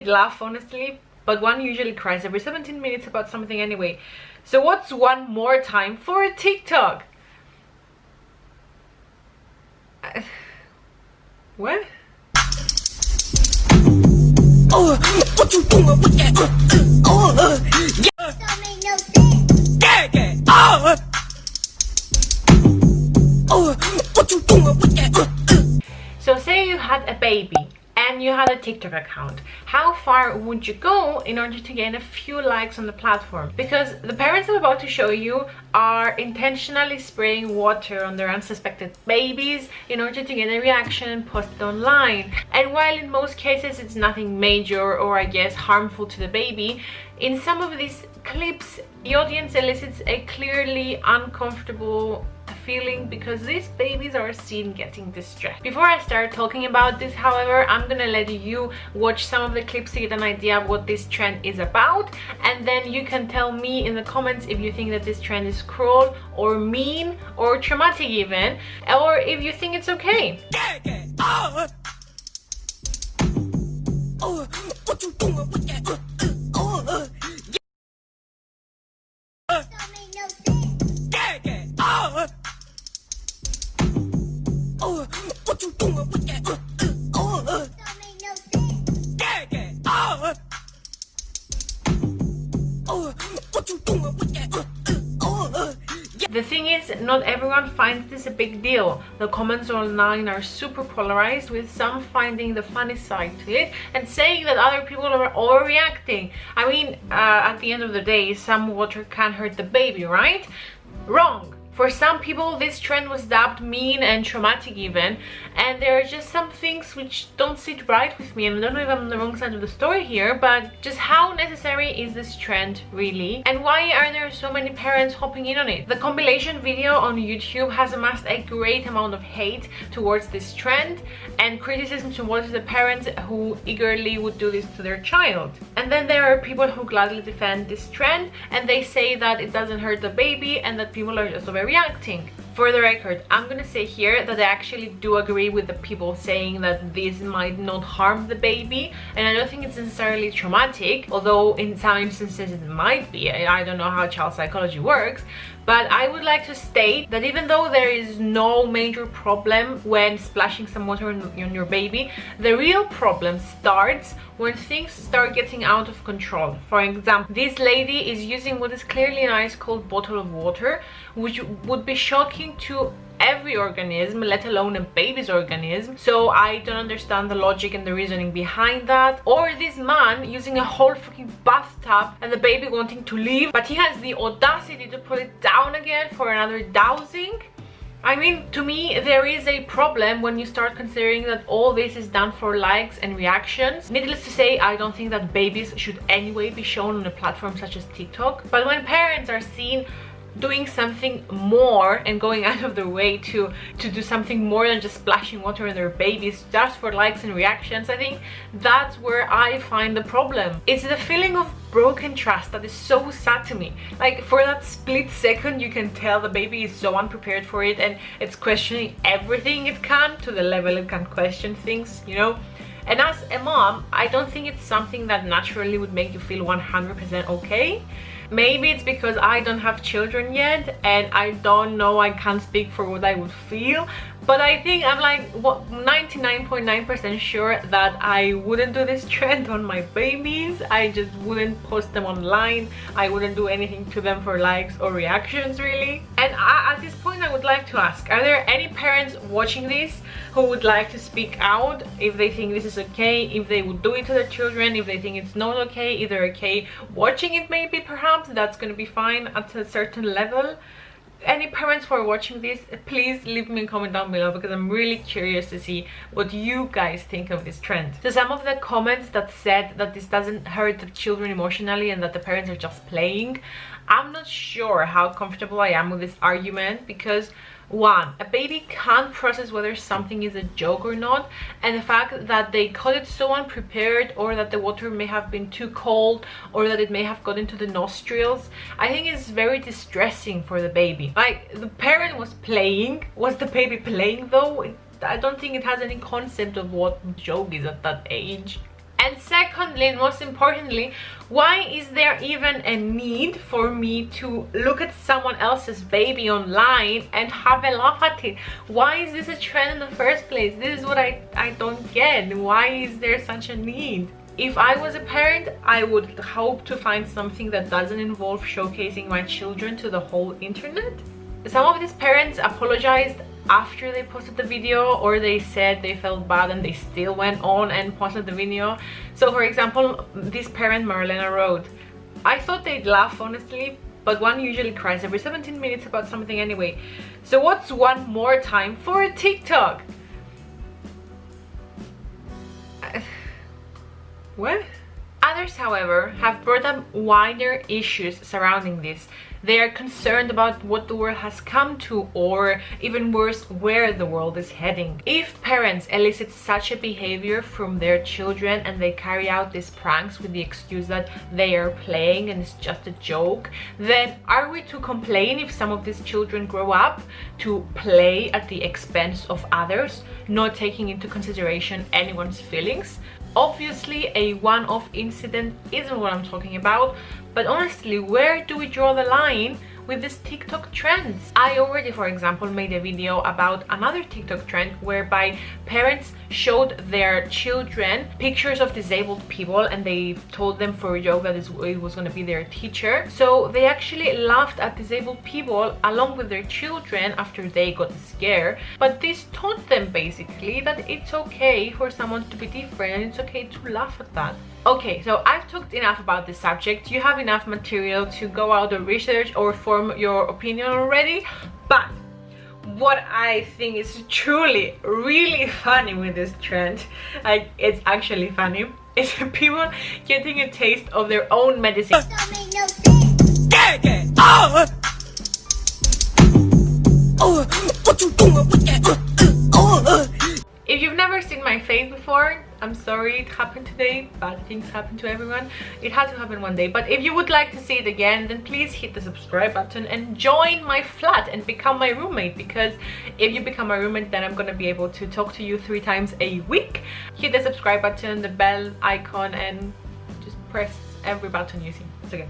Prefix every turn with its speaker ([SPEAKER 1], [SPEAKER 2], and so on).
[SPEAKER 1] laugh honestly, but one usually cries every 17 minutes about something anyway. So what's one more time for a TikTok? What?
[SPEAKER 2] What you doing with that? Don't make no sense. What you doing with that?
[SPEAKER 1] So say you had a baby and you had a TikTok account. How far would you go in order to gain a few likes on the platform? Because the parents I'm about to show you are intentionally spraying water on their unsuspected babies in order to get a reaction and post it online. And while in most cases it's nothing major or I guess harmful to the baby, in some of these clips the audience elicits a clearly uncomfortable feeling because these babies are seen getting distressed. Before I start talking about this, however, I'm gonna let you watch some of the clips to get an idea of what this trend is about, and then you can tell me in the comments if you think that this trend is cruel or mean or traumatic even, or if you think it's okay.
[SPEAKER 2] What you doing with that? Don't make no sense. What you doing with that? Don't make no sense. What you doing with that?
[SPEAKER 1] The thing is, not everyone finds this a big deal. The comments online are super polarized, with some finding the funny side to it and saying that other people are overreacting. I mean, at the end of the day, some water can hurt the baby, right? Wrong. For some people, this trend was dubbed mean and traumatic even, and there are just some things which don't sit right with me, and I don't know if I'm on the wrong side of the story here, but just how necessary is this trend really? And why are there so many parents hopping in on it? The compilation video on YouTube has amassed a great amount of hate towards this trend and criticism towards the parents who eagerly would do this to their child. And then there are people who gladly defend this trend, and they say that it doesn't hurt the baby and that people are just overreacting. For the record, I'm gonna say here that I actually do agree with the people saying that this might not harm the baby, and I don't think it's necessarily traumatic, although in some instances it might be. I don't know how child psychology works, but I would like to state that even though there is no major problem when splashing some water on your baby, the real problem starts when things start getting out of control. For example, this lady is using what is clearly an ice-cold bottle of water, which would be shocking to every organism, let alone a baby's organism. So I don't understand the logic and the reasoning behind that. Or this man using a whole fucking bathtub and the baby wanting to leave, but he has the audacity to put it down again for another dousing. I mean, to me, there is a problem when you start considering that all this is done for likes and reactions. Needless to say, I don't think that babies should anyway be shown on a platform such as TikTok. But when parents are seen doing something more and going out of their way to do something more than just splashing water on their babies just for likes and reactions, I think that's where I find the problem. It's the feeling of broken trust that is so sad to me. Like, for that split second you can tell the baby is so unprepared for it and it's questioning everything it can, to the level it can question things, you know. And as a mom, I don't think it's something that naturally would make you feel 100% okay. Maybe it's because I don't have children yet and I don't know, I can't speak for what I would feel, but I think I'm like 99.9% sure that I wouldn't do this trend on my babies. I just wouldn't post them online. I wouldn't do anything to them for likes or reactions really. And at this point I would like to ask, are there any parents watching this who would like to speak out if they think this is okay, if they would do it to their children, if they think it's not okay, if they're okay watching it maybe, perhaps that's gonna be fine at a certain level? Any parents who are watching this, please leave me a comment down below, because I'm really curious to see what you guys think of this trend. So some of the comments that said that this doesn't hurt the children emotionally and that the parents are just playing, I'm not sure how comfortable I am with this argument, because one, a baby can't process whether something is a joke or not, and the fact that they caught it so unprepared, or that the water may have been too cold, or that it may have got into the nostrils, I think is very distressing for the baby. Like, the parent was playing. Was the baby playing though? I don't think it has any concept of what joke is at that age. And secondly, and most importantly, why is there even a need for me to look at someone else's baby online and have a laugh at it? Why is this a trend in the first place? This is what I don't get. Why is there such a need? If I was a parent, I would hope to find something that doesn't involve showcasing my children to the whole internet. Some of these parents apologized after they posted the video, or they said they felt bad and they still went on and posted the video. So for example, this parent Marlena wrote, "I thought they'd laugh honestly, but one usually cries every 17 minutes about something anyway. So what's one more time for a TikTok?" What? Others, however, have brought up wider issues surrounding this. They are concerned about what the world has come to, or even worse, where the world is heading. If parents elicit such a behavior from their children and they carry out these pranks with the excuse that they are playing and it's just a joke, then are we to complain if some of these children grow up to play at the expense of others, not taking into consideration anyone's feelings? Obviously, a one-off incident isn't what I'm talking about, but honestly, where do we draw the line with these TikTok trends? I already, for example, made a video about another TikTok trend whereby parents showed their children pictures of disabled people and they told them for a joke that it was going to be their teacher. So they actually laughed at disabled people along with their children after they got scared. But this taught them basically that it's okay for someone to be different and it's okay to laugh at that. Okay, so I've talked enough about this subject. You have enough material to go out and research or form your opinion already. But what I think is truly really funny with this trend, like it's actually funny, is people getting a taste of their own medicine.
[SPEAKER 2] Don't make no sense. What you doing with that?
[SPEAKER 1] If you've never seen my face before, I'm sorry it happened today. Bad things happen to everyone. It had to happen one day. But if you would like to see it again, then please hit the subscribe button and join my flat and become my roommate. Because if you become my roommate, then I'm gonna be able to talk to you 3 times a week. Hit the subscribe button, the bell icon, and just press every button you see. It's okay.